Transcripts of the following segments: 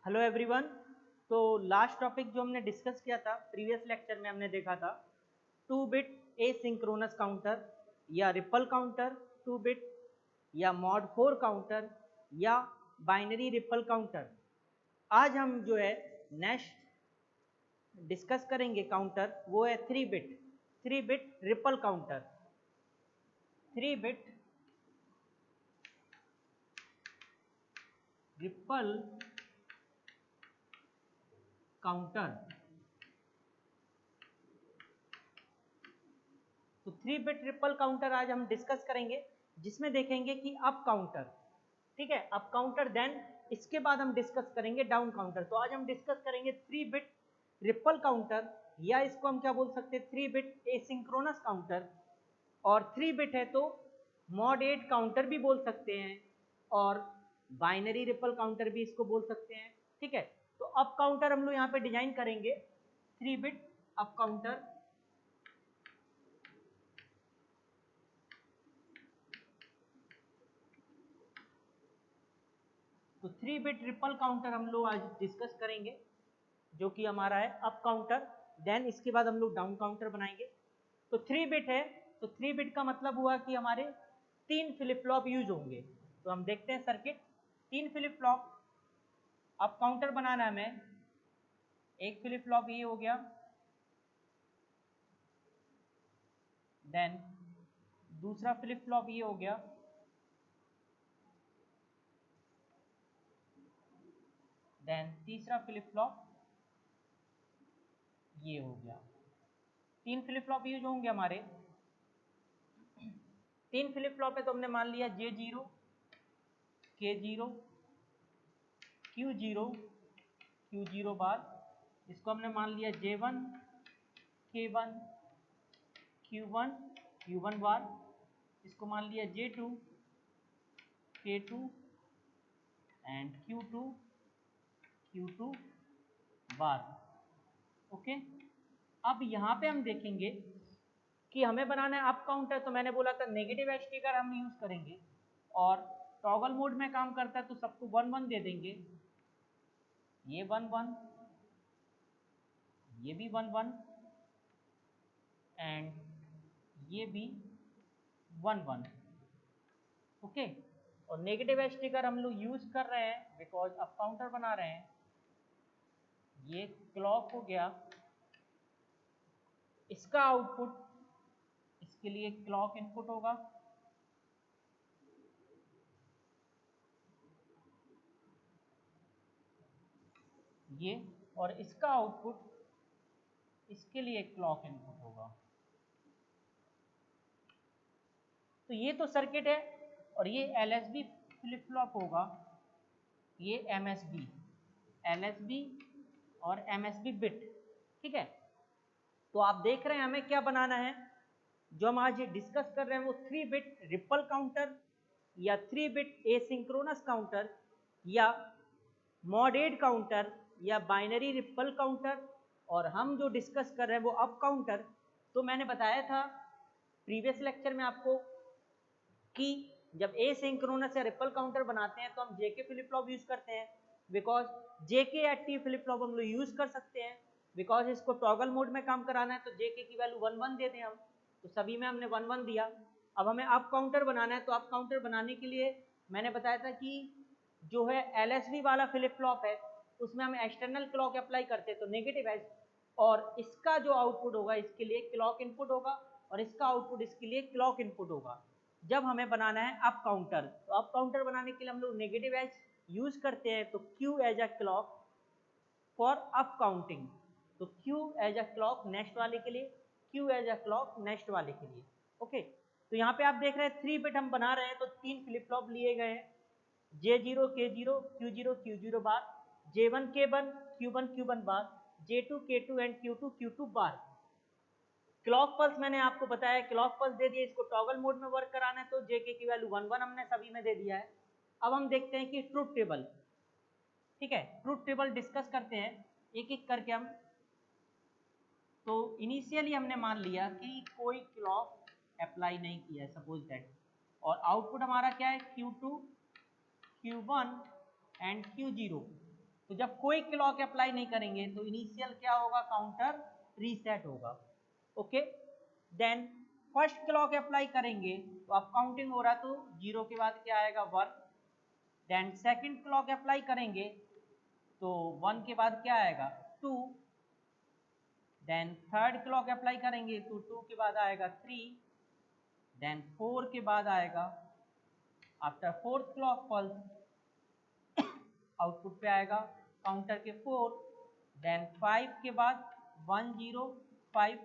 Hello everyone. तो last topic जो हमने डिस्कस किया था प्रीवियस लेक्चर में हमने देखा था 2 बिट एसिंक्रोनस काउंटर या रिपल काउंटर 2 बिट या मॉड 4 काउंटर या बाइनरी रिपल काउंटर। आज हम जो है नेक्स्ट डिस्कस करेंगे काउंटर, वो है 3 bit ripple counter. 3 bit ripple counter. तो 3 बिट रिपल काउंटर आज हम डिस्कस करेंगे, जिसमें देखेंगे कि अप काउंटर, ठीक है, अप काउंटर, देन इसके बाद हम डिस्कस करेंगे डाउन काउंटर। तो आज हम डिस्कस करेंगे 3 बिट रिपल काउंटर, या इसको हम क्या बोल सकते हैं 3 बिट एसिंक्रोनस काउंटर, और 3 बिट है तो मॉड 8 काउंटर भी बोल सकते हैं, और बाइनरी रिपल काउंटर भी इसको बोल सकते हैं। ठीक है, तो अप काउंटर हम लोग यहाँ पे डिजाइन करेंगे 3 बिट अप काउंटर। तो 3 बिट रिपल काउंटर हम लोग आज डिस्कस करेंगे, जो कि हमारा है अप काउंटर। देन इसके बाद हम लोग डाउन काउंटर बनाएंगे। तो 3 बिट है, तो 3 बिट का मतलब हुआ कि हमारे 3 फ्लिप फ्लॉप यूज होंगे। तो हम देखते हैं circuit. 3 flip flop up counter बनाना है हमें। एक फ्लिप फ्लॉप ये हो गया, देन दूसरा फ्लिप फ्लॉप ये हो गया, देन तीसरा फ्लिप फ्लॉप ये हो गया। 3 फ्लिप फ्लॉप यूज होंगे हमारे। 3 फ्लिप फ्लॉप है तो हमने मान लिया J0, K0, Q0, Q0 बार। इसको हमने मान लिया J1, K1, Q1, Q1 बार। इसको मान लिया J2, K2 and Q2, Q2 bar. Okay, अब यहाँ पे हम देखेंगे कि हमें बनाना है अप काउंटर। तो मैंने बोला था नेगेटिव एज ट्रिगर हम यूज करेंगे, और टॉगल मोड में काम करता है तो सबको 1 1 दे देंगे। ये 1 1, ये भी 1 1 एंड ये भी 1 1। ओके, और नेगेटिव एज ट्रिगर हम लोग यूज कर रहे हैं बिकॉज अप काउंटर बना रहे हैं। ये क्लॉक हो गया, इसका आउटपुट इसके लिए क्लॉक इनपुट होगा, ये, और इसका आउटपुट इसके लिए क्लॉक इनपुट होगा। तो ये तो सर्किट है, और ये LSB फ्लिप फ्लॉप होगा, ये MSB, LSB और MSB बिट। ठीक है, तो आप देख रहे हैं हमें क्या बनाना है। जो हम आज डिस्कस कर रहे हैं वो 3 बिट रिपल काउंटर या 3 बिट एसिंक्रोनस काउंटर या मॉडेड काउंटर या बाइनरी रिपल काउंटर, और हम जो डिस्कस कर रहे हैं वो अप काउंटर। तो मैंने बताया था प्रीवियस लेक्चर में आपको कि जब एसिंक्रोनस या रिपल काउंटर बनाते हैं तो हम जेके फ्लिप फ्लॉप यूज करते हैं, because JK active flip flop हम लोग यूज कर सकते हैं, बिकॉज इसको टॉगल मोड में काम कराना है। तो जेके की वैल्यू 1 1 दे दें हम, तो सभी में हमने 1 1 दिया। अब हमें अप काउंटर बनाना है, तो अप काउंटर बनाने के लिए मैंने बताया था कि जो है LSB वाला फ्लिप फ्लॉप है उसमें हम एक्सटर्नल क्लॉक अप्लाई करते हैं, तो नेगेटिव एज, और इसका जो आउटपुट होगा इसके लिए क्लॉक इनपुट होगा, और इसका आउटपुट इसके लिए क्लॉक इनपुट होगा। जब हमें बनाना है अप काउंटर, तो अप काउंटर बनाने के लिए हम लोग नेगेटिव एज यूज करते हैं, तो Q as a clock for up counting. तो Q as a clock next वाले के लिए, Q as a clock next वाले के लिए। ओके, तो यहाँ पे आप देख रहे हैं 3 बिट हम बना रहे हैं, तो 3 फ्लिप फ्लॉप लिए गए हैं, J0, K0, Q0, Q0 bar, J1, K1, Q1, Q1 bar, J2, K2 and Q2, Q2 bar. Clock pulse मैंने आपको बताया, क्लॉक पल्स दे दिया, इसको टॉगल मोड में वर्क कराना है, तो जेके की वैल्यू 1 1 हमने सभी में दे दिया है। अब हम देखते हैं कि ट्रुथ टेबल, ठीक है, ट्रुथ टेबल डिस्कस करते हैं एक एक करके हम। तो इनिशियली हमने मान लिया कि कोई क्लॉक अप्लाई नहीं किया है, सपोज दैट, और आउटपुट हमारा क्या है Q2, Q1 एंड Q0। तो जब कोई क्लॉक अप्लाई नहीं करेंगे तो इनिशियल क्या होगा, काउंटर रीसेट होगा। Okay, then first clock apply करेंगे तो अब काउंटिंग हो रहा है तो 0 के बाद क्या आएगा 1, देन सेकंड क्लॉक अप्लाई करेंगे तो 1 के बाद क्या आएगा 2, देन थर्ड क्लॉक अप्लाई करेंगे तो 2 के बाद आएगा 3, देन 4 के बाद आएगा, after fourth clock pulse output पे आएगा काउंटर के 4, देन 5 के बाद 1 0 5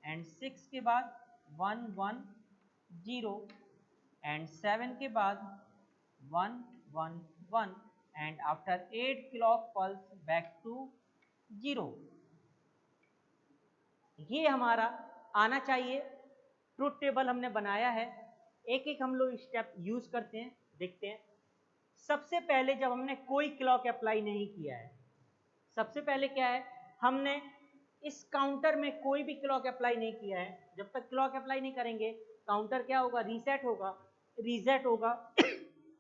एंड 6 के बाद 1 1 0 एंड 7 के बाद 1 1 1 and after 8 clock pulse back to 0। ये हमारा आना चाहिए। ट्रुथ टेबल हमने बनाया है, एक एक हम लोग स्टेप यूज करते हैं, देखते हैं। सबसे पहले जब हमने कोई क्लॉक अप्लाई नहीं किया है, सबसे पहले क्या है, हमने इस काउंटर में कोई भी क्लॉक अप्लाई नहीं किया है। जब तक क्लॉक अप्लाई नहीं करेंगे काउंटर क्या होगा, रीसेट होगा, रीसेट होगा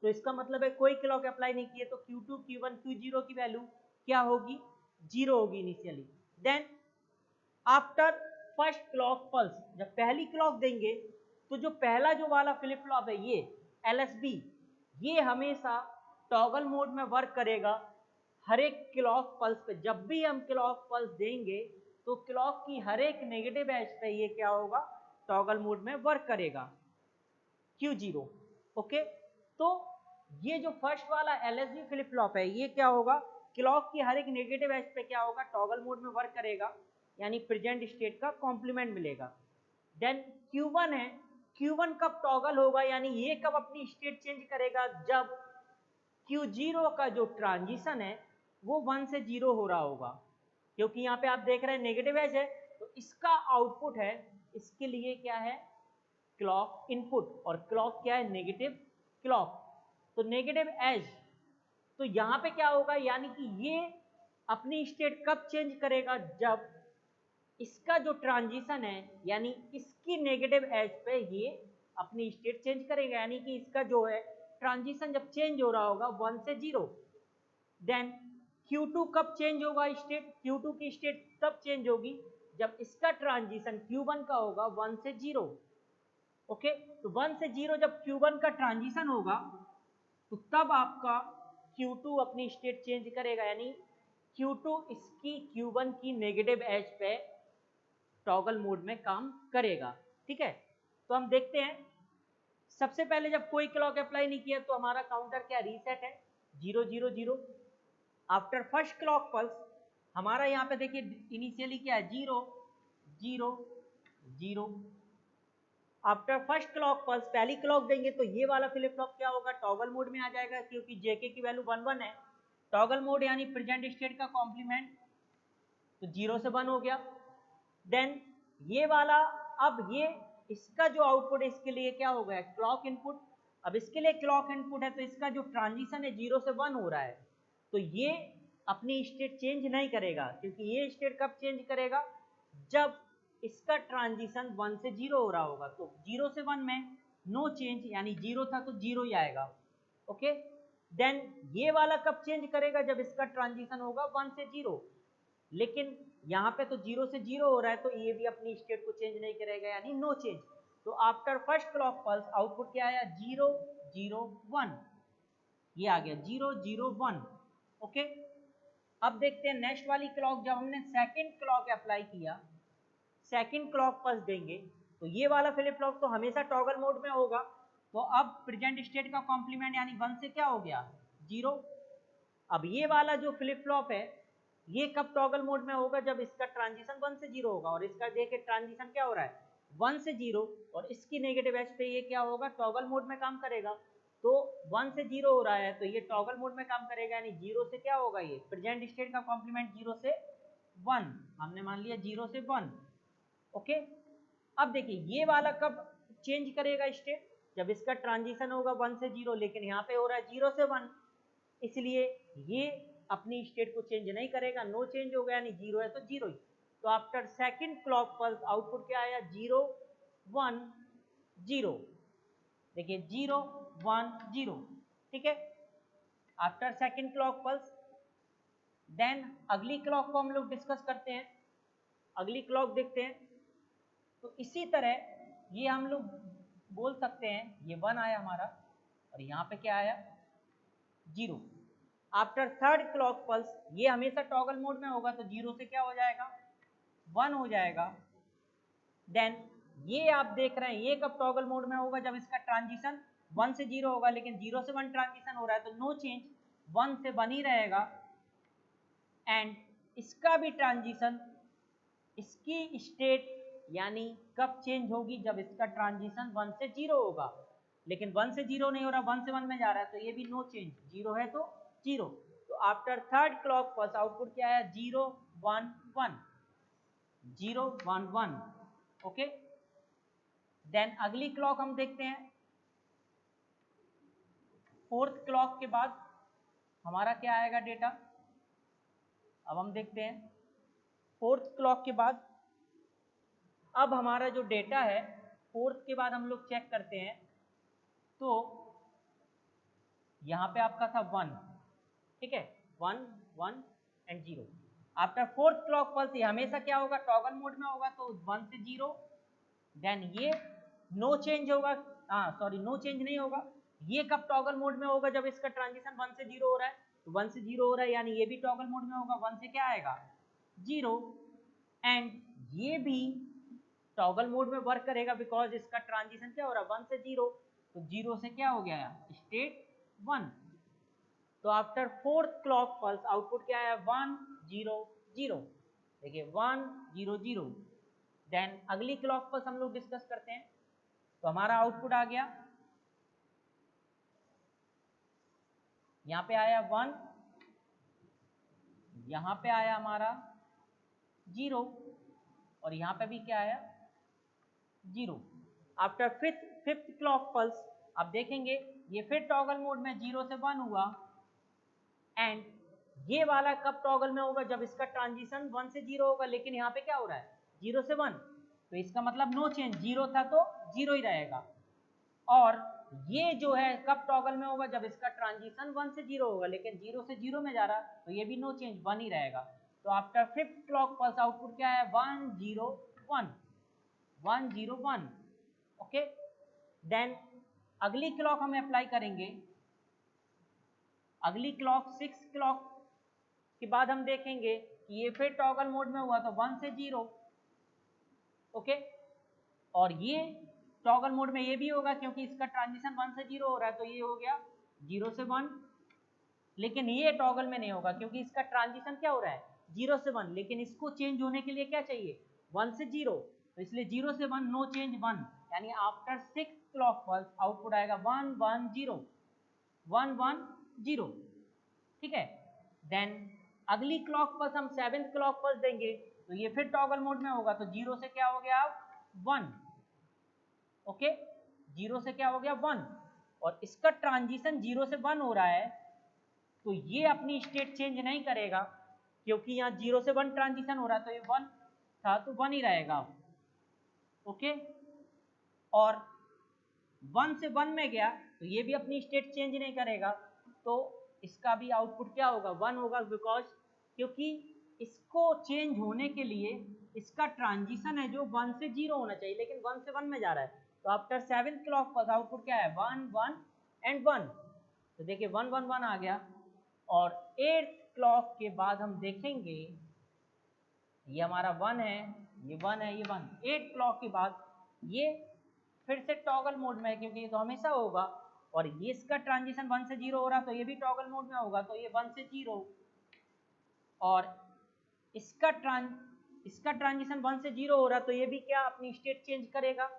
तो इसका मतलब है कोई क्लॉक अप्लाई नहीं किए तो Q2 Q1 Q0 की वैल्यू क्या होगी, 0 होगी initially. Then after first clock pulse, जब पहली क्लॉक देंगे तो जो पहला जो वाला फ्लिप फ्लॉप है ये LSB, ये हमेशा टॉगल मोड में वर्क करेगा हर एक क्लॉक पल्स पे। जब भी हम क्लॉक पल्स देंगे तो क्लॉक की हर एक नेगेटिव एज पे ये क्या होगा, टॉगल मोड में वर्क करेगा Q0। ओके, तो ये जो फर्स्ट वाला LSB फ्लिप फ्लॉप है ये क्या होगा, क्लॉक की हर एक नेगेटिव एज पे क्या होगा, टॉगल मोड में वर्क करेगा, यानी प्रेजेंट स्टेट का कॉम्प्लीमेंट मिलेगा। देन Q1 है, Q1 कब टॉगल होगा, यानी ये कब अपनी स्टेट चेंज करेगा, जब Q0 का जो ट्रांजिशन है वो 1 से 0 हो रहा होगा, क्योंकि यहाँ पे आप देख रहे हैं नेगेटिव एज है तो इसका आउटपुट है, इसके लिए क्या है, क्लॉक इनपुट, और क्लॉक क्या है, नेगेटिव क्लॉक, तो नेगेटिव एज। तो यहाँ पे क्या होगा, यानी कि ये अपनी स्टेट कब चेंज करेगा, जब इसका जो ट्रांजिशन है यानी इसकी नेगेटिव एज पे ये अपनी स्टेट चेंज करेगा, यानी कि इसका जो है ट्रांजिशन जब चेंज हो रहा होगा 1 से 0। देन Q2 कब चेंज होगा स्टेट, Q2 की स्टेट तब चेंज होगी जब इसका ट्रांजिशन Q1 का होगा 1 से 0। ओके, तो 1 से 0 जब Q1 का ट्रांजिशन होगा तो तब आपका Q2 अपनी स्टेट चेंज करेगा, यानी Q2 इसकी Q1 की नेगेटिव एज पे टॉगल मोड में काम करेगा। ठीक है, तो हम देखते हैं। सबसे पहले जब कोई क्लॉक अप्लाई नहीं किया तो हमारा काउंटर क्या, रीसेट है 0 0 0। आफ्टर फर्स्ट क्लॉक पल्स हमारा यहाँ पे देखिए इनिशियली क्या है, 0 0 0। आफ्टर फर्स्ट क्लॉक पल्स पहली क्लॉक देंगे तो ये वाला फ्लिप फ्लॉप क्या होगा, टॉगल मोड में आ जाएगा, क्योंकि जेके की वैल्यू 1 1 है। टॉगल मोड यानी प्रेजेंट स्टेट का कॉम्प्लीमेंट, तो 0 से 1 हो गया। देन ये वाला, अब ये इसका जो आउटपुट है इसके लिए क्या हो गया, क्लॉक इनपुट। अब इसके लिए क्लॉक इनपुट है तो इसका जो ट्रांजिशन है 0 से 1 हो रहा है, तो ये अपनी स्टेट चेंज नहीं करेगा, क्योंकि ये स्टेट कब चेंज करेगा, जब इसका ट्रांजिशन 1 से 0 हो रहा होगा। तो 0 से 1 में नो चेंज, यानी 0 था तो 0 ही आएगा। ओके, देन ये वाला कब चेंज करेगा, जब इसका ट्रांजिशन होगा 1 से 0, लेकिन यहाँ पे तो 0 से 0 हो रहा है तो ये भी अपनी स्टेट को चेंज नहीं करेगा, यानी नो चेंज। तो after first clock pulse output क्या आया, 0 0 1, ये आ गया 0 0 1। ओके, अब देखते हैं नेक्स्ट वाली क्लॉक, जब हमने सेकंड क्लॉक अप्लाई किया, सेकंड क्लॉक पल्स देंगे तो ये वाला फ्लिप फ्लॉप तो हमेशा टॉगल मोड में होगा, तो अब प्रेजेंट स्टेट का कॉम्प्लीमेंट यानी 1 से क्या हो गया, 0। अब ये वाला जो फ्लिप फ्लॉप है ये कब टॉगल मोड में होगा, जब इसका ट्रांजिशन 1 से 0 होगा, और इसका देखिए ट्रांजिशन क्या हो रहा है 1 से 0, और इसकी नेगेटिव एज पे ये क्या होगा, टॉगल मोड में काम करेगा। तो 1 से 0 हो रहा है तो ये टॉगल मोड में काम करेगा, यानी 0 से क्या होगा, ये प्रेजेंट स्टेट का कॉम्प्लीमेंट 0 से 1, हमने मान लिया 0 से 1। ओके, अब देखिए ये वाला कब चेंज करेगा स्टेट, जब इसका ट्रांजिशन होगा 1 से 0, लेकिन यहाँ पे हो रहा है 0 से 1, इसलिए ये अपनी स्टेट को चेंज नहीं करेगा, नो चेंज हो गया, यानी 0 है तो 0 ही। तो after second clock pulse output क्या आया, 0 1 0। देखिए 0 1 0, ठीक है। After second clock pulse then अगली क्लॉक को हम लोग डिस्कस करते हैं, अगली क्लॉक देखते हैं। तो इसी तरह ये हम लोग बोल सकते हैं ये 1 आया हमारा और यहाँ पे क्या आया 0। आफ्टर थर्ड क्लॉक पल्स ये हमेशा टॉगल मोड में होगा तो 0 से क्या हो जाएगा 1 हो जाएगा। देन ये आप देख रहे हैं ये कब टॉगल मोड में होगा जब इसका ट्रांजिशन 1 से 0 होगा, लेकिन 0 से 1 ट्रांजिशन हो रहा है तो नो चेंज 1 से 1 ही रहेगा। एंड इसका भी ट्रांजिशन इसकी स्टेट यानी कब चेंज होगी जब इसका ट्रांजिशन 1 से 0 होगा, लेकिन 1 से 0 नहीं हो रहा 1 से 1 में जा रहा है तो ये भी नो चेंज 0 है तो 0। तो after third clock pulse output क्या है 0 1 1 0 1 1। ओके, देन अगली क्लॉक हम देखते हैं। फोर्थ क्लॉक के बाद हमारा क्या आएगा डेटा, अब हम देखते हैं फोर्थ क्लॉक के बाद अब हमारा जो डेटा है फोर्थ के बाद हम लोग चेक करते हैं तो यहाँ पे आपका था 1, ठीक है 1 1 and 0। After fourth clock pulse ये हमेशा क्या होगा टॉगल मोड में होगा तो 1 से 0। देन ये नो चेंज होगा, सॉरी नो चेंज नहीं होगा, ये कब टॉगल मोड में होगा जब इसका ट्रांजिशन 1 से 0 हो रहा है तो 1 से 0 हो रहा है यानी ये भी टॉगल मोड में होगा 1 से क्या आएगा 0। एंड ये भी टॉगल मोड में वर्क करेगा बिकॉज इसका ट्रांजिशन क्या हो रहा है 1 से 0 तो 0 से क्या हो गया स्टेट 1। तो after fourth clock pulse output क्या है 1 0 0, देखिए 1 0 0। देन अगली क्लॉक पल्स हम लोग डिस्कस करते हैं तो हमारा आउटपुट आ गया यहाँ पे आया 1, यहाँ पे आया हमारा 0 और यहाँ पे भी क्या आया 0। आफ्टर फिफ्थ क्लॉक पल्स आप देखेंगे ये फिर टॉगल मोड में 0 से 1 हुआ। एंड ये वाला कब टॉगल में होगा जब इसका ट्रांजिशन 1 से 0 होगा, लेकिन यहाँ पे क्या हो रहा है 0 से 1 तो इसका मतलब नो चेंज 0 था तो 0 ही रहेगा। और ये जो है कब टॉगल में होगा जब इसका ट्रांजिशन 1 से 0 होगा, लेकिन 0 से 0 में जा रहा तो ये भी नो चेंज 1 ही रहेगा। तो after fifth clock pulse output क्या है 1 0 1 1 0 1। ओके, देन अगली क्लॉक हम अप्लाई करेंगे, अगली क्लॉक 6 क्लॉक के बाद हम देखेंगे कि ये फिर टॉगल मोड में हुआ तो 1 से 0। ओके, और ये टॉगल मोड में ये भी होगा क्योंकि इसका ट्रांजिशन 1 से 0 हो रहा है तो ये हो गया 0 से 1। लेकिन ये टॉगल में नहीं होगा क्योंकि इसका ट्रांजिशन क्या हो रहा है 0 से 1, लेकिन इसको चेंज होने के लिए क्या चाहिए 1 से 0, तो इसलिए 0 से 1 नो चेंज 1 यानी आफ्टर 6 क्लॉक पल्स आउटपुट आएगा 1 1 0 1 1 0। ठीक है, देन अगली क्लॉक पल्स हम 7th क्लॉक पल्स देंगे तो ये फिर टॉगल मोड में होगा तो 0 से क्या हो गया 1। ओके, 0 से क्या हो गया 1 और इसका ट्रांजिशन 0 से 1 हो रहा है तो ये अपनी स्टेट चेंज नहीं करेगा क्योंकि यहाँ 0 से 1 ट्रांजिशन हो रहा है तो ये 1 था तो 1 ही रहेगा। ओके, और 1 से 1 में गया तो ये भी अपनी स्टेट चेंज नहीं करेगा तो इसका भी आउटपुट क्या होगा 1 होगा बिकॉज क्योंकि इसको चेंज होने के लिए इसका ट्रांजिशन है जो 1 से 0 होना चाहिए लेकिन 1 से 1 में जा रहा है। तो आफ्टर 7th क्लॉक पर आउटपुट क्या है 1 1 एंड 1, तो देखिए 1 1 1 आ गया। और 8th क्लॉक के बाद हम देखेंगे ये हमारा 1 है, ये 1 है, ये 1। 8th क्लॉक के बाद ये फिर से टॉगल मोड में है क्योंकि ये तो हमेशा होगा और ये इसका ट्रांजिशन 1 से 0 हो रहा तो ये भी टॉगल मोड में होगा तो ये 1 से 0 और इसका ट्रांजिशन 1 से 0 हो रहा तो ये भी क्या अपनी स्टेट चेंज करेगा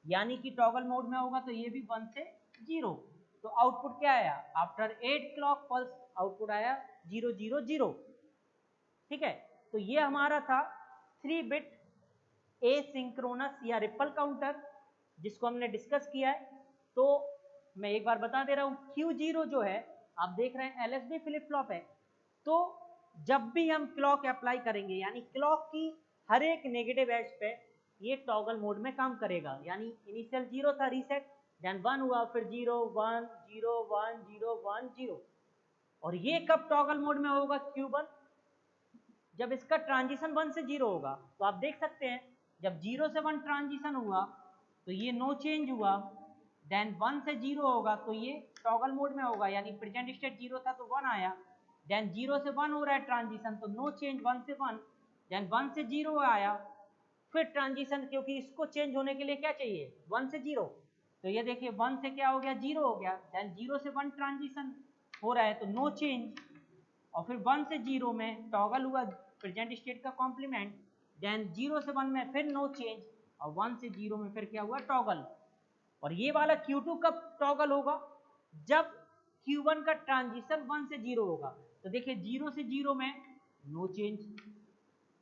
यानी कि टॉगल मोड में होगा तो ये भी 1 से 0। तो आउटपुट क्या आया आफ्टर 8 क्लॉक पल्स आउटपुट आया 0 0 0। ठीक है, तो ये हमारा था 3 बिट एसिंक्रोनस या रिपल काउंटर जिसको हमने डिस्कस किया है। तो मैं एक बार बता दे रहा हूँ Q0 जो है आप देख रहे हैं LSB फ्लिप फ्लॉप है तो जब भी हम क्लॉक अप्लाई करेंगे यानी क्लॉक की हर एक नेगेटिव एज पे ये टॉगल मोड में काम करेगा यानी इनिशियल 0 था रीसेट, देन 1 हुआ फिर 0 1 0 1 0 1 0 और ये कब टॉगल मोड में होगा Q1 जब इसका ट्रांजिशन 1 से 0 होगा तो आप देख सकते हैं जब 0 से 1 ट्रांजिशन हुआ तो ये नो चेंज हुआ, देन 1 से 0 होगा तो ये टॉगल मोड में होगा, यानी प्रेजेंट स्टेट 0 था तो 1 आया, देन 0 से 1 हो रहा है ट्रांजिशन तो नो चेंज 1 से 1, देन 1 से 0 आया, फिर ट्रांजिशन क्योंकि इसको चेंज होने के लिए क्या चाहिए 1 से 0, तो ये देखिए 1 से क्या हो गया 0 हो गया, देन 0 से 1 ट्रांजिशन हो रहा है तो नो चेंज, और फिर 1 से 0 में टॉगल हुआ प्रेजेंट स्टेट का कॉम्प्लीमेंट, देन 0 से 1 में फिर नो चेंज, और 1 से 0 में फिर क्या हुआ टॉगल। और ये वाला Q2 कब टॉगल होगा, जब Q1 का ट्रांजिशन 1 से 0 होगा, तो देखिए 0 से 0 में नो चेंज,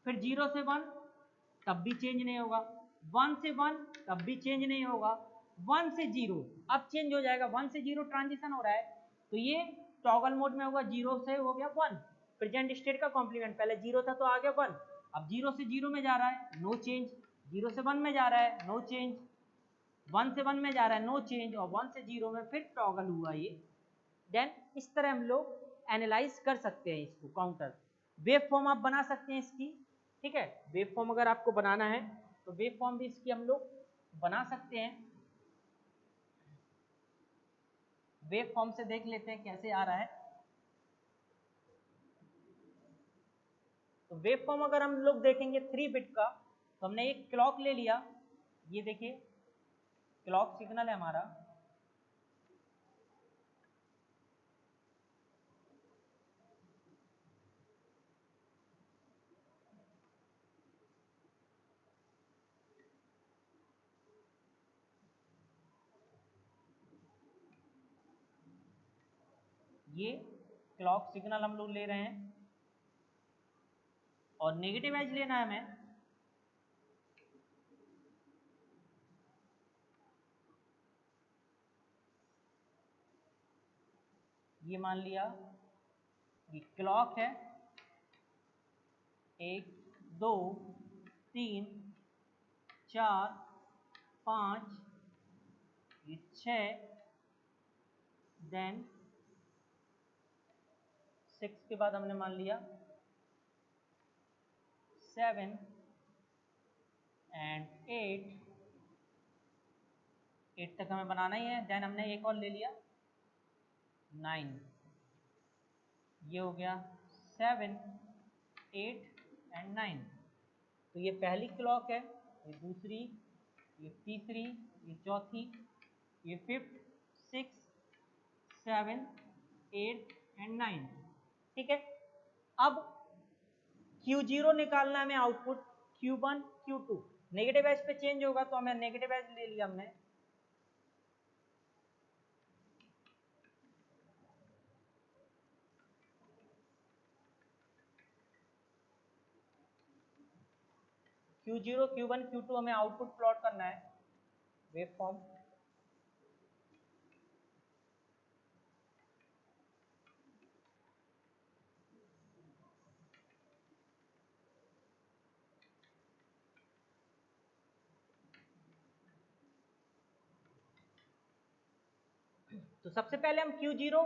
फिर 0 से 1 तब भी चेंज नहीं होगा, 1 से 1 तब भी चेंज नहीं होगा, 1 से 0 अब चेंज हो जाएगा, 1 से 0 ट्रांजिशन हो रहा है तो ये टॉगल मोड में होगा, 0 से हो गया 1 प्रेजेंट स्टेट का कॉम्प्लीमेंट, पहले 0 था तो आ गया 1, अब 0 से 0 में जा रहा है नो चेंज, 0 से 1 में जा रहा है नो चेंज, 1 से 1 में जा रहा है नो चेंज, और 1 से 0 में फिर टॉगल हुआ ये। देन इस तरह हम लोग एनालाइज कर सकते हैं इसको काउंटर, वेव फॉर्म आप बना सकते हैं इसकी, ठीक है, वेव फॉर्म अगर आपको बनाना है तो वेव फॉर्म भी इसकी हम लोग बना सकते हैं। वेव फॉर्म से देख लेते हैं कैसे आ रहा है। तो वेव फॉर्म अगर हम लोग देखेंगे 3 बिट का, तो हमने एक क्लॉक ले लिया, ये देखिए क्लॉक सिग्नल है हमारा, ये क्लॉक सिग्नल हम लोग ले रहे हैं, और नेगेटिव एज लेना है हमें, ये मान लिया ये क्लॉक है 1 2 3 4 5 ये 6, देन 6 के बाद हमने मान लिया 7 एंड 8 तक हमें बनाना ही है, देन हमने एक और ले लिया 9, ये हो गया 7 8 एंड 9, तो ये पहली क्लॉक है, ये दूसरी, ये तीसरी, ये चौथी, ये 5th 6 7 8 एंड 9, ठीक है। अब Q0 निकालना है हमें output, Q1 Q2 negative edge पे चेंज होगा तो हमें नेगेटिव एज ले लिया हमने, Q0 Q1 Q2 हमें आउटपुट प्लॉट करना है वेव फॉर्म। तो सबसे पहले हम Q0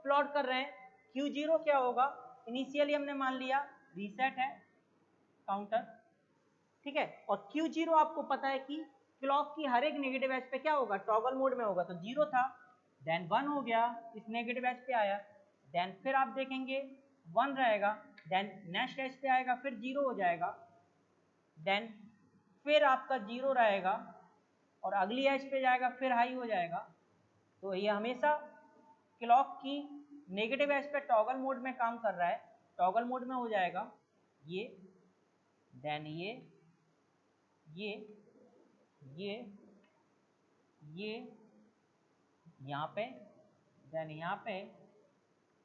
प्लॉट कर रहे हैं, Q0 क्या होगा, इनिशियली हमने मान लिया रीसेट है काउंटर, ठीक है, और Q0 आपको पता है कि क्लॉक की हर एक नेगेटिव एज पे क्या होगा टॉगल मोड में होगा, तो 0 था, देन 1 हो गया, इस नेगेटिव एज पे आया, देन फिर आप देखेंगे 1 रहेगा, देन नेक्स्ट एज पे आएगा फिर 0 हो जाएगा, देन फिर आपका 0 रहेगा, और अगली एज पे जाएगा फिर हाई हो जाएगा, तो ये हमेशा क्लॉक की नेगेटिव एज पे टॉगल मोड में काम कर रहा है, टॉगल मोड में हो जाएगा ये, देन ये यहाँ पे, देन यहाँ पे,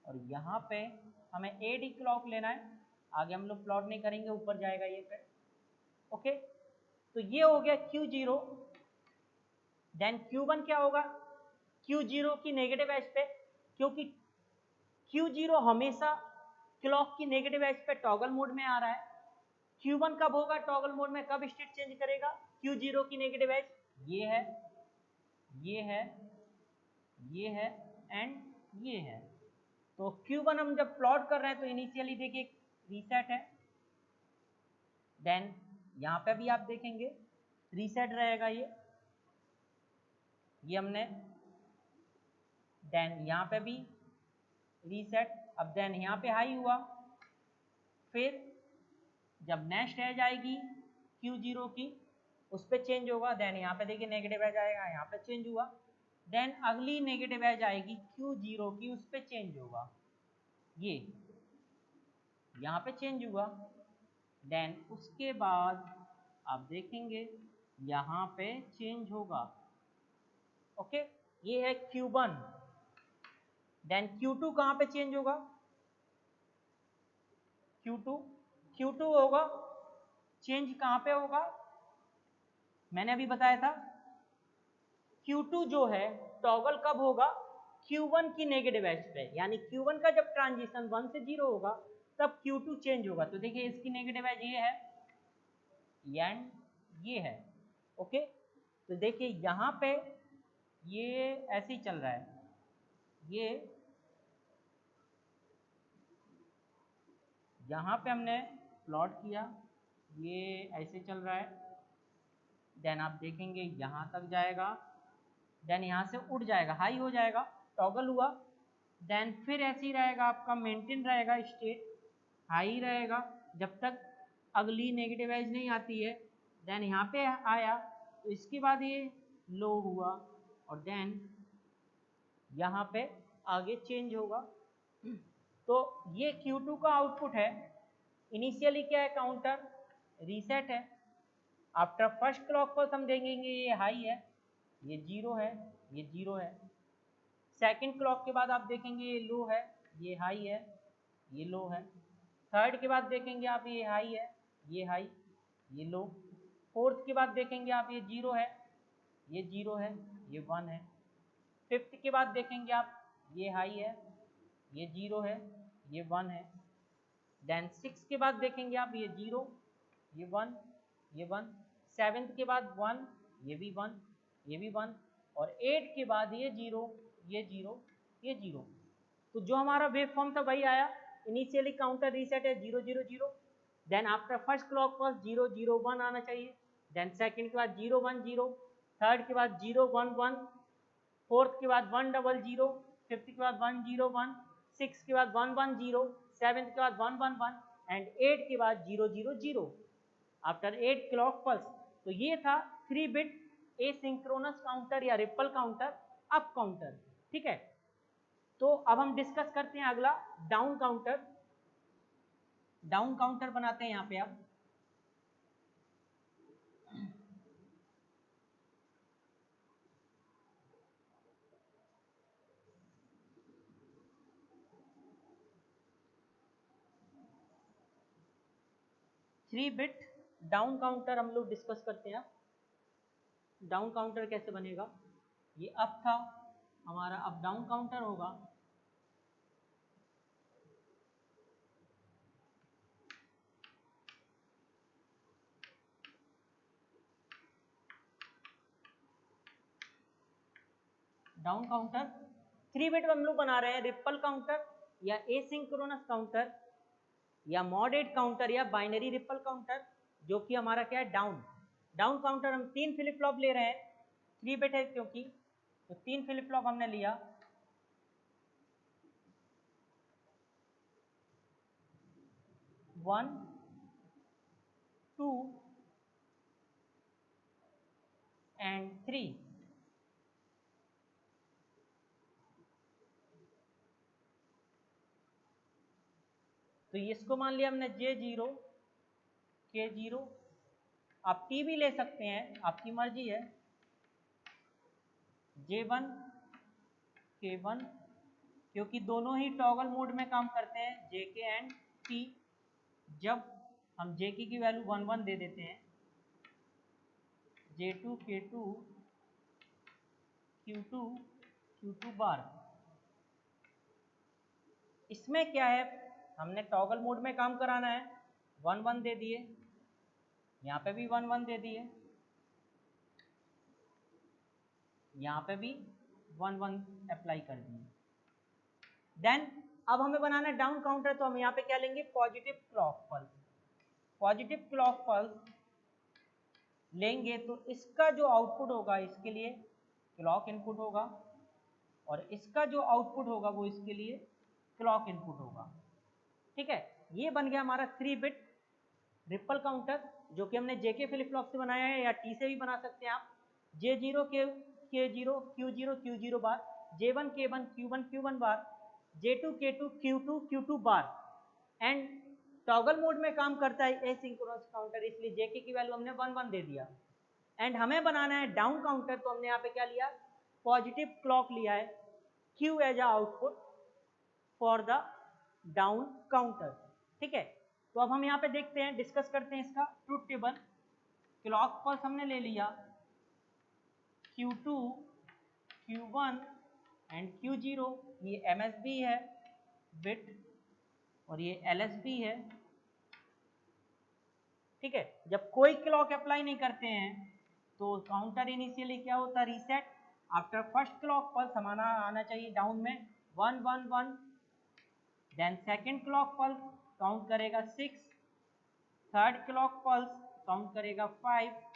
और यहाँ पे हमें एडी क्लॉक लेना है, आगे हम लोग प्लॉट नहीं करेंगे, ऊपर जाएगा ये फिर, ओके। तो ये हो गया Q0, देन Q1 क्या होगा, Q0 की नेगेटिव एज पे, क्योंकि Q0 हमेशा क्लॉक की नेगेटिव एज पे टॉगल मोड में आ रहा है, Q1 कब होगा टॉगल मोड में, कब स्टेट चेंज करेगा, Q0 की नेगेटिव एज ये है, ये है, ये है एंड ये है, तो Q1 हम जब प्लॉट कर रहे हैं तो इनिशियली देखिए रीसेट है, देन यहाँ पे भी आप देखेंगे रीसेट रहेगा ये हमने, देन यहाँ पे भी रीसेट। अब देन यहाँ पे हाई हुआ, फिर जब नेक्स्ट एज आएगी Q0 की उस पर चेंज होगा, देन यहाँ पे देखिए नेगेटिव एज आएगा, यहाँ पे चेंज हुआ, देन अगली नेगेटिव एज आएगी Q0 की उस पर चेंज होगा, ये यहाँ पे चेंज हुआ, देन उसके बाद आप देखेंगे यहाँ पे चेंज होगा। ओके, ये है Q1। देन Q2 कहाँ पे चेंज होगा, Q2 होगा, चेंज कहाँ पे होगा, मैंने अभी बताया था Q2 जो है टॉगल कब होगा, Q1 की नेगेटिव एज पे, यानी Q1 का जब ट्रांजिशन 1 से 0 होगा तब Q2 चेंज होगा। तो देखिए इसकी नेगेटिव एज ये है एंड ये है। ओके, तो देखिए यहाँ पे ये ऐसे ही चल रहा है, ये यहाँ पे हमने प्लॉट किया, ये ऐसे चल रहा है, देन आप देखेंगे यहाँ तक जाएगा, देन यहाँ से उड़ जाएगा, हाई हो जाएगा, टॉगल हुआ, देन फिर ऐसे ही रहेगा, आपका मेंटेन रहेगा, स्टेट हाई रहेगा जब तक अगली नेगेटिव एज नहीं आती है। देन यहाँ पे आया तो इसके बाद ये लो हुआ और देन यहाँ पे आगे चेंज होगा। तो ये Q2 का आउटपुट है। इनिशियली क्या है, काउंटर रीसेट है, आफ्टर फर्स्ट क्लॉक पल्स हम देखेंगे ये हाई है, ये 0 है, ये 0 है। सेकंड क्लॉक के बाद आप देखेंगे ये लो है, ये हाई है, ये लो है। थर्ड के बाद देखेंगे आप ये हाई है, ये हाई, ये लो। फोर्थ के बाद देखेंगे आप ये 0 है, ये 0 है, ये 1 है। फिफ्थ के बाद देखेंगे आप ये हाई है, ये 0 है, ये 1 है। देन सिक्स के बाद देखेंगे आप ये 0, ये 1, ये 1। सेवेंथ के बाद 1, ये भी 1, ये भी 1। और 8 के बाद ये 0, ये 0, ये 0। तो जो हमारा वेव फॉर्म था वही आया। इनिशियली काउंटर रीसेट है 0 0 0, then after first clock pulse 0 0 1 आना चाहिए, देन सेकंड के बाद 0 1 0, थर्ड के बाद 0 1 1, फोर्थ के बाद 1 0 0, फिफ्थ के बाद 1 0 1, सिक्स के बाद 1 1 0, सेवेंथ के बाद 1 1 1 एंड 8 के बाद 0 0 0 आफ्टर 8 क्लॉक पल्स। तो ये था 3 बिट एसिंक्रोनस काउंटर या रिपल काउंटर, अप काउंटर। ठीक है, तो अब हम डिस्कस करते हैं अगला डाउन काउंटर। डाउन काउंटर बनाते हैं यहाँ पे आप। थ्री बिट डाउन काउंटर हम लोग डिस्कस करते हैं। डाउन काउंटर कैसे बनेगा, ये अप था हमारा, अब डाउन काउंटर होगा। डाउन काउंटर 3 बिट हम लोग बना रहे हैं, रिपल काउंटर या एसिंक्रोनस काउंटर या मॉडेट काउंटर या बाइनरी रिपल काउंटर, जो कि हमारा क्या है डाउन। डाउन काउंटर हम 3 फ्लिप फ्लॉप ले रहे हैं, 3 बिट है क्योंकि, तो 3 फ्लिप फ्लॉप हमने लिया। 1 2 एंड 3। तो इसको मान लिया हमने J0 K0, आप T भी ले सकते हैं, आपकी मर्जी है। J1 K1, क्योंकि दोनों ही टॉगल मोड में काम करते हैं, JK एंड T। जब हम JK की वैल्यू 1 1 दे देते हैं, J2 K2 Q2 Q2 बार। इसमें क्या है, हमने टॉगल मोड में काम कराना है, 1 1 दे दिए, यहाँ पे भी 1 1 दे दिए, यहाँ पे भी 1 1 अप्लाई कर दिए। देन अब हमें बनाना है डाउन काउंटर, तो हम यहाँ पे क्या लेंगे, positive clock pulse. Positive clock pulse लेंगे तो इसका जो आउटपुट होगा इसके लिए क्लॉक इनपुट होगा और इसका जो आउटपुट होगा वो इसके लिए क्लॉक इनपुट होगा। ठीक है, ये बन गया हमारा 3 बिट रिपल काउंटर जो कि हमने जेके फ्लिप फ्लॉप से बनाया है या टी से भी बना सकते हैं आप। J0 K0 Q0 Q0 bar, J1 K1 Q1 Q1 bar, J2 K2 Q2 Q2 bar and toggle mode में काम करता है एसिंक्रोनस काउंटर, इसलिए जेके की वैल्यू हमने 1 1 दे दिया। एंड हमें बनाना है डाउन काउंटर, तो हमने यहाँ पे क्या लिया, पॉजिटिव क्लॉक लिया है, Q as a output for the down counter. ठीक है, तो अब हम यहाँ पे देखते हैं, डिस्कस करते हैं इसका ट्रुथ टेबल। क्लॉक पल्स हमने ले लिया Q2 Q1 एंड Q0, ये MSB है बिट और ये LSB है। ठीक है, जब कोई क्लॉक अप्लाई नहीं करते हैं तो काउंटर इनिशियली क्या होता है, reset. After first clock pulse हमारा आना चाहिए डाउन में 1 1 1, then second clock pulse count करेगा 6, थर्ड क्लॉक पल्स काउंट करेगा 5,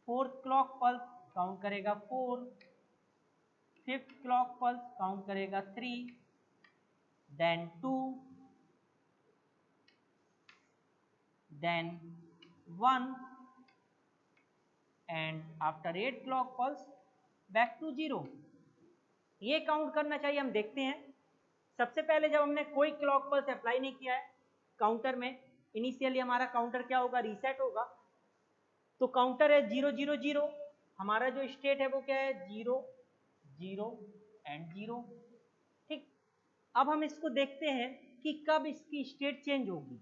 फोर्थ क्लॉक पल्स काउंट करेगा 4, फिफ्थ क्लॉक पल्स काउंट करेगा 3, then 2, then 1 and after 8 clock pulse back to 0। ये count करना चाहिए। हम देखते हैं, सबसे पहले जब हमने कोई क्लॉक पल्स अप्लाई नहीं किया है काउंटर में, इनिशियली हमारा काउंटर क्या होगा, रीसेट होगा। तो काउंटर है 0 0 0, हमारा जो स्टेट है वो क्या है 0 0 एंड 0। ठीक, अब हम इसको देखते हैं कि कब इसकी स्टेट चेंज होगी।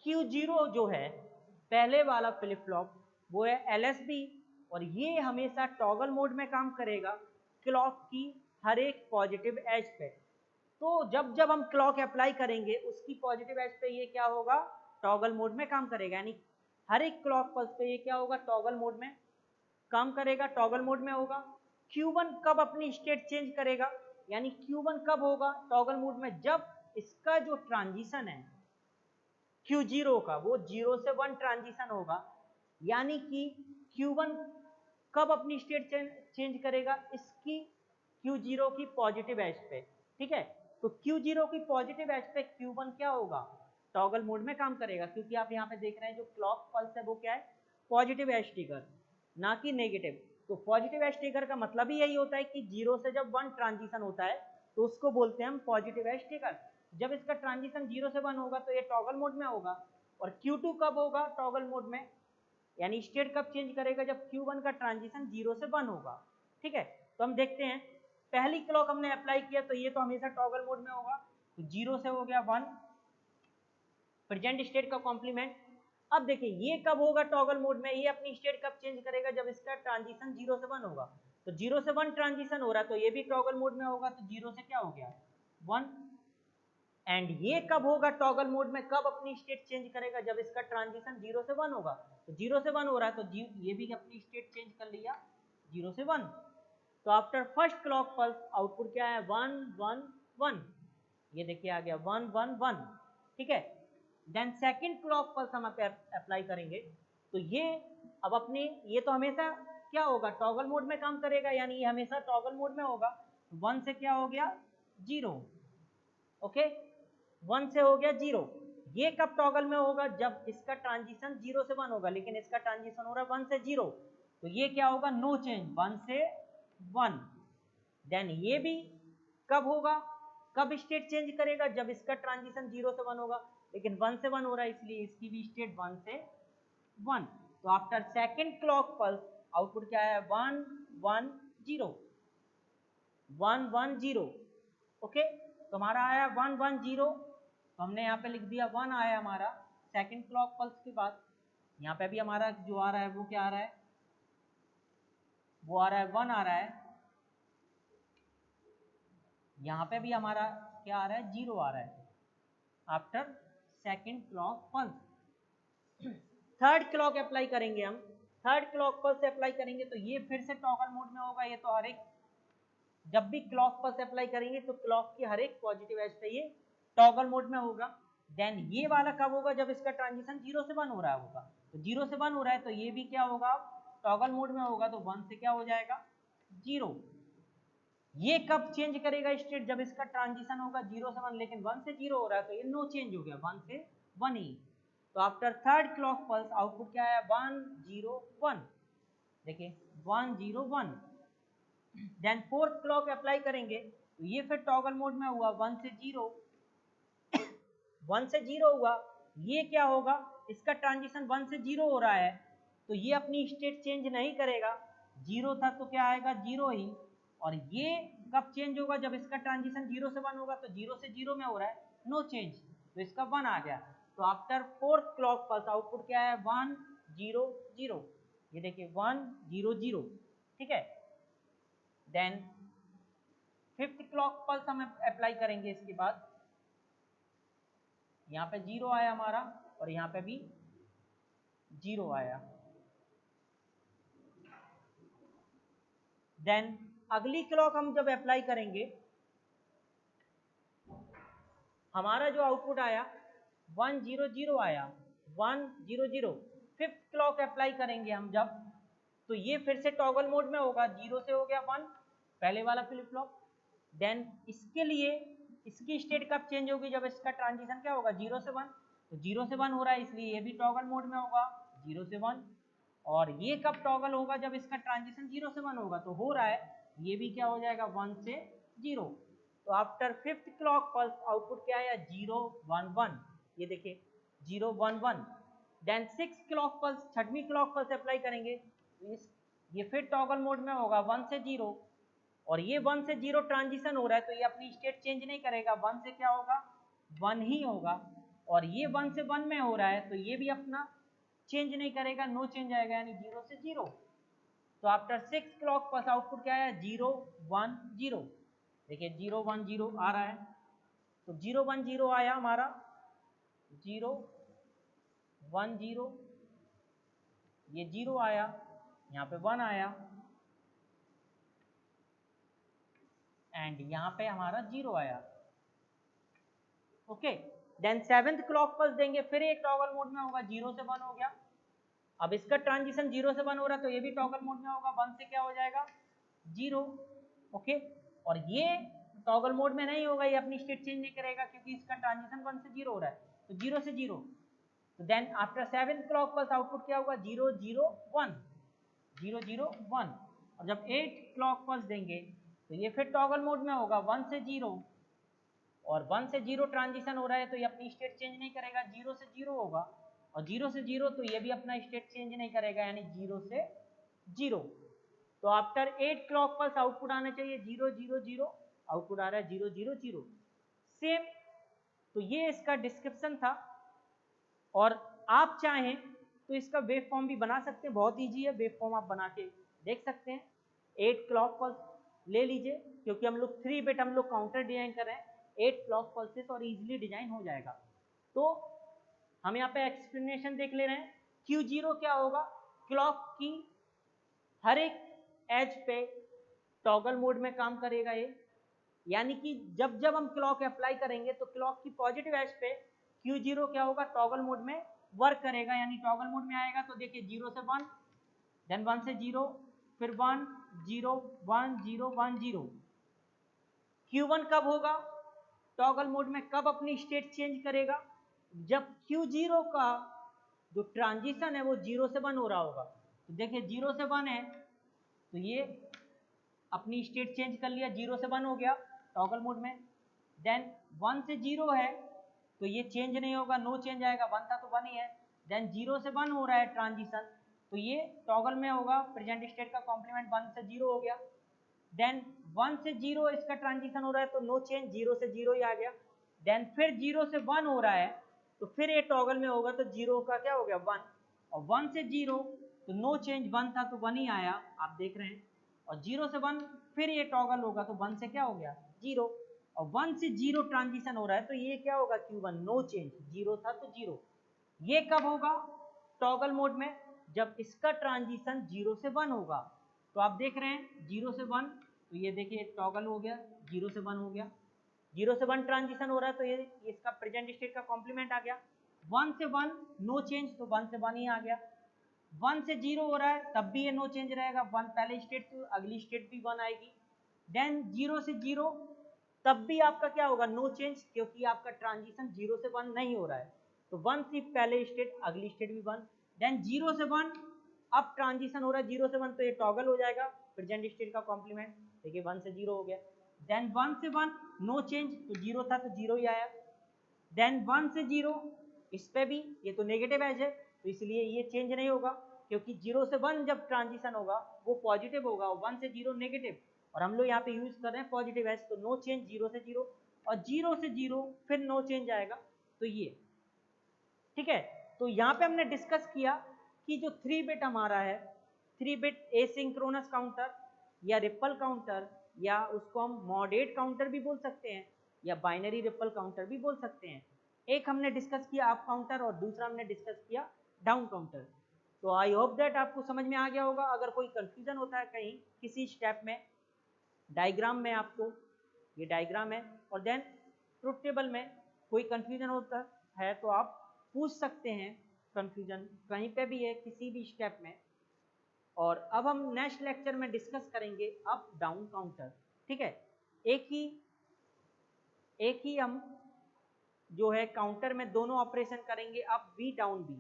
Q0 जो है पहले वाला फ्लिप फ्लॉप वो है LSB और ये हमेशा टॉगल मोड में काम करेगा क्लॉक की हर एक पॉजिटिव एज पे। तो जब जब हम क्लॉक अप्लाई करेंगे उसकी पॉजिटिव एज पे ये क्या होगा, टॉगल मोड में काम करेगा, यानी हर एक क्लॉक पल्स पे ये क्या होगा, टॉगल मोड में काम करेगा, टॉगल मोड में होगा। Q1 कब अपनी स्टेट चेंज करेगा, यानी Q1 कब होगा टॉगल मोड में, जब इसका जो ट्रांजिशन है Q0 का वो 0 से 1 ट्रांजिशन होगा, यानी कि Q1 कब अपनी स्टेट चेंज करेगा, इसकी Q0 की पॉजिटिव एज पे। ठीक है, तो Q0 की पॉजिटिव एज पे Q1 क्या होगा, टॉगल मोड में काम करेगा, क्योंकि आप यहाँ पे देख रहे हैं जो क्लॉक पल्स है वो क्या है, पॉजिटिव एज ट्रिगर ना कि नेगेटिव। तो पॉजिटिव एज ट्रिगर का मतलब ही यही होता है कि 0 से जब 1 ट्रांजिशन होता है तो उसको बोलते हैं हम पॉजिटिव एज ट्रिगर। जब इसका ट्रांजिशन 0 से 1 होगा तो ये टॉगल मोड में होगा। और Q2 कब होगा टॉगल मोड में, यानी स्टेट कब चेंज करेगा, जब Q1 का ट्रांजिशन 0 से 1 होगा। ठीक है, तो हम देखते हैं, पहली क्लॉक हमने अप्लाई किया तो ये तो हमेशा टॉगल मोड में होगा, तो 0 से हो गया 1, प्रेजेंट स्टेट का कॉम्प्लीमेंट। अब देखिए ये कब होगा टॉगल मोड में, ये अपनी स्टेट कब चेंज करेगा, जब इसका ट्रांजिशन 0 से 1 होगा। तो 0 से 1 ट्रांजिशन हो रहा है तो ये भी टॉगल मोड में होगा, तो 0 से क्या हो गया 1। एंड ये कब होगा टॉगल मोड में, कब अपनी स्टेट चेंज करेगा, जब इसका ट्रांजिशन 0 से 1 होगा। तो 0 से 1 हो रहा है तो ये भी अपनी स्टेट चेंज कर लिया 0 से 1। तो after first clock pulse output क्या है 1 1 1, ये देखिए आ गया 1 1 1। ठीक है, देन सेकंड क्लॉक पल्स हम अप्लाई करेंगे तो ये अब अपने, ये तो हमेशा क्या होगा टॉगल मोड में काम करेगा, यानी ये हमेशा टॉगल मोड में होगा। 1 से क्या हो गया 0, ओके 1 से हो गया 0। ये कब टॉगल में होगा, जब इसका ट्रांजिशन 0 से 1 होगा, लेकिन इसका ट्रांजिशन हो रहा है 1 से 0, तो ये क्या होगा नो चेंज 1 से 1। देन ये भी कब होगा, कब स्टेट चेंज करेगा, जब इसका ट्रांजिशन 0 से 1 होगा, लेकिन 1 से 1 हो रहा है इसलिए इसकी भी स्टेट 1 से 1। तो after second clock pulse output क्या है 1 1 0 1 1 0। ओके, तो हमारा आया 1 1 0, तो हमने यहाँ पे लिख दिया 1 आया हमारा सेकंड क्लॉक पल्स के बाद। यहाँ पे भी हमारा जो आ रहा है वो क्या आ रहा है, वो आ रहा है 1 आ रहा है। यहाँ पे भी हमारा क्या आ रहा है 0 आ रहा है after second clock pulse. Third clock apply करेंगे हम, थर्ड क्लॉक पल्स से अप्लाई करेंगे तो ये फिर से टॉगल मोड में होगा। ये तो हर एक जब भी क्लॉक पल्स अप्लाई करेंगे तो क्लॉक की हर एक पॉजिटिव एज पे ये टॉगल मोड में होगा। देन ये वाला कब होगा, जब इसका ट्रांजिशन 0 से 1 हो रहा होगा। तो 0 से 1 हो रहा है तो ये भी क्या होगा, टॉगल मोड में होगा, तो 1 से क्या हो जाएगा 0। ये कब चेंज करेगा स्टेट, जब इसका ट्रांजिशन होगा 0 से 1, लेकिन 1 से 0 हो रहा है तो ये नो चेंज हो गया, 1 से 1 ही। तो after third clock pulse output क्या है 1 0 1, देखिए 1 0 1। देन फोर्थ क्लॉक अप्लाई करेंगे तो ये फिर टॉगल मोड में हुआ 1 से 0, 1 से 0 हुआ, ये क्या होगा, इसका ट्रांजिशन 1 से 0 हो रहा है तो ये अपनी स्टेट चेंज नहीं करेगा, 0 था तो क्या आएगा 0 ही। और ये कब चेंज होगा, जब इसका ट्रांजिशन 0 से 1 होगा, तो 0 से 0 में हो रहा है, नो चेंज, तो इसका 1 आ गया। तो after fourth clock pulse output क्या है 1 0 0, ये देखिए 1 0 0, ठीक है। देन फिफ्थ क्लॉक पल्स हम अप्लाई करेंगे, इसके बाद यहाँ पे 0 आया हमारा और यहाँ पे भी 0 आया। देन अगली क्लॉक हम जब अप्लाई करेंगे, हमारा जो आउटपुट आया 1 0 0 आया, 1 0 0। फिफ्थ क्लॉक अप्लाई करेंगे हम जब, तो ये फिर से टॉगल मोड में होगा, 0 से हो गया 1, पहले वाला फ्लिप फ्लॉप। देन इसके लिए इसकी स्टेट कब चेंज होगी, जब इसका ट्रांजिशन क्या होगा 0 से 1, तो 0 से 1 हो रहा है इसलिए ये भी टॉगल मोड में होगा 0 से 1। और ये कब टॉगल होगा, जब इसका ट्रांजिशन 0 से 1 होगा, तो हो रहा है ये भी क्या हो जाएगा 1 से 0। तो after fifth clock pulse output क्या आया 0 1 1, ये देखिए 0 1 1। देन सिक्स क्लॉक पल्स, छठवीं क्लॉक पल्स अप्लाई करेंगे, ये फिर टॉगल मोड में होगा 1 से 0, और ये 1 से 0 ट्रांजिशन हो रहा है तो ये अपनी स्टेट चेंज नहीं करेगा, 1 से क्या होगा 1 ही होगा। और ये 1 से 1 में हो रहा है तो ये भी अपना चेंज नहीं करेगा, नो चेंज आएगा, यानी 0 से 0। तो after six clock pulse output क्या आया 0 1 0, देखिए 0 1 0 आ रहा है, तो 0 1 0 आया हमारा, 0 1 0, ये 0 आया, यहाँ पे 1 आया, एंड यहाँ पे हमारा 0 आया। Okay, then seventh clock pulse देंगे, फिर एक टॉगल मोड में होगा, 0 से 1 हो गया। अब इसका ट्रांजिशन 0 से 1 हो रहा है तो ये भी टॉगल मोड में होगा, 1 से क्या हो जाएगा 0। ओके, और ये टॉगल मोड में नहीं होगा, ये अपनी स्टेट चेंज नहीं करेगा क्योंकि इसका ट्रांजिशन 1 से 0 हो रहा है, तो 0 से 0। तो then after seventh clock pulse output क्या होगा 0 0 1, 0 0 1। और जब 8 क्लॉक पल्स देंगे तो ये फिर टॉगल मोड में होगा 1 से 0, और 1 से 0 ट्रांजिशन हो रहा है तो ये अपनी स्टेट चेंज नहीं करेगा, 0 से 0 होगा, और 0 से 0 तो ये भी अपना स्टेट चेंज नहीं करेगा, यानी 0 से 0। तो आफ्टर 8 क्लॉक पल्स आउटपुट आना चाहिए 0 0 0, आउटपुट आ रहा है 0 0 0 सेम। तो ये इसका डिस्क्रिप्शन था, और आप चाहें तो इसका वेव फॉर्म भी बना सकते हैं, बहुत ईजी है, वेव फॉर्म आप बना के देख सकते हैं। 8 क्लॉक पल्स ले लीजिए, क्योंकि हम लोग 3 बिट हम लोग काउंटर डिजाइन कर रहे हैं, 8 क्लॉक पल्सेस और इजीली डिजाइन हो जाएगा। तो हम यहाँ पे एक्सप्लेनेशन देख ले रहे हैं। Q0 क्या होगा, क्लॉक की हर एक एज पे टॉगल मोड में काम करेगा ये, यानी कि जब जब हम क्लॉक अप्लाई करेंगे तो क्लॉक की पॉजिटिव एज पे Q0 क्या होगा टॉगल मोड में वर्क करेगा, यानी टॉगल मोड में आएगा। तो देखिए 0 से 1, देन 1 से 0, फिर 1 0 1 0 1 0। Q1 कब होगा टॉगल मोड में, कब अपनी स्टेट चेंज करेगा, जब Q0 का जो ट्रांजिशन है वो 0 से 1 हो रहा होगा। तो देखिए 0 से 1 है तो ये अपनी स्टेट चेंज कर लिया, 0 से 1 हो गया टॉगल मोड में। देन 1 से 0 है तो ये चेंज नहीं होगा, नो चेंज आएगा, 1 था तो 1 ही है। देन 0 से 1 हो रहा है ट्रांजिशन, तो ये टॉगल में होगा, प्रेजेंट स्टेट का कॉम्प्लीमेंट 1 से 0 हो गया। देन 1 से 0 इसका ट्रांजिशन हो रहा है तो नो चेंज, 0 से 0 ही आ गया। देन फिर 0 से 1 हो रहा है तो फिर ये टॉगल में होगा, तो 0 का क्या हो गया 1, और 1 से 0 तो नो चेंज, 1 था तो 1 ही आया, आप देख रहे हैं। और 0 से 1 फिर ये टॉगल होगा तो 1 से क्या हो गया 0, और 1 से 0 ट्रांजिशन हो रहा है तो ये क्या होगा Q1, नो चेंज, 0 था तो 0। ये कब होगा टॉगल मोड में, जब इसका ट्रांजिशन 0 से 1 होगा। तो आप देख रहे हैं 0 से 1, तो ये देखिए टॉगल हो गया, 0 से 1 हो गया। 0 से 1 ट्रांजिशन हो रहा है तो ये इसका प्रेजेंट स्टेट का कॉम्प्लीमेंट आ गया। 1 से 1 नो चेंज, तो 1 से 1 ही आ गया। 1 से 0 हो रहा है तब भी ये नो चेंज रहेगा, 1 पहले स्टेट तो अगली स्टेट भी 1 आएगी। देन 0 से 0 तब भी आपका क्या होगा, नो चेंज, क्योंकि आपका ट्रांजिशन 0 से 1 नहीं हो रहा है, तो 1 से पहले स्टेट अगली स्टेट भी 1। देन 0 से 1 अब ट्रांजिशन हो रहा है 0 से 1 तो ये टॉगल हो जाएगा प्रेजेंट स्टेट का कॉम्प्लीमेंट, देखिए 1 से 0 हो गया। देन 1 से 1 नो चेंज, तो 0 था तो 0 ही आया। देन 1 से 0 इस पे भी, ये तो नेगेटिव एज है तो इसलिए ये चेंज नहीं होगा, क्योंकि 0 से 1 जब ट्रांजिशन होगा वो पॉजिटिव होगा, 1 से 0 नेगेटिव, और हम लोग यहाँ पे यूज कर रहे हैं पॉजिटिव एज, तो नो चेंज 0 से 0, और 0 से 0 फिर नो चेंज आएगा, तो ये ठीक है। तो यहाँ पे हमने डिस्कस किया कि जो 3 बिट हमारा है, 3 बिट एसिंक्रोनस काउंटर या रिपल काउंटर, या उसको हम मॉडेट काउंटर भी बोल सकते हैं या बाइनरी रिपल काउंटर भी बोल सकते हैं। एक हमने डिस्कस किया अप काउंटर और दूसरा हमने डिस्कस किया डाउन काउंटर। तो आई होप दैट आपको समझ में आ गया होगा। अगर कोई कंफ्यूजन होता है कहीं किसी स्टेप में, डायग्राम में, आपको ये डायग्राम है, और देन ट्रुथ टेबल में कोई कंफ्यूजन होता है तो आप पूछ सकते हैं, कंफ्यूजन कहीं पे भी है किसी भी स्टेप में। और अब हम नेक्स्ट लेक्चर में डिस्कस करेंगे अप डाउन काउंटर, ठीक है। एक ही हम जो है काउंटर में दोनों ऑपरेशन करेंगे, अप बी डाउन बी,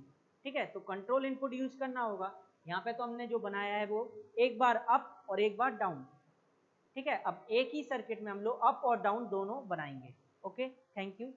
ठीक है। तो कंट्रोल इनपुट यूज करना होगा। यहाँ पे तो हमने जो बनाया है वो एक बार अप और एक बार डाउन, ठीक है। अब एक ही सर्किट में हम लोग अप और डाउन दोनों बनाएंगे। Okay, thank you.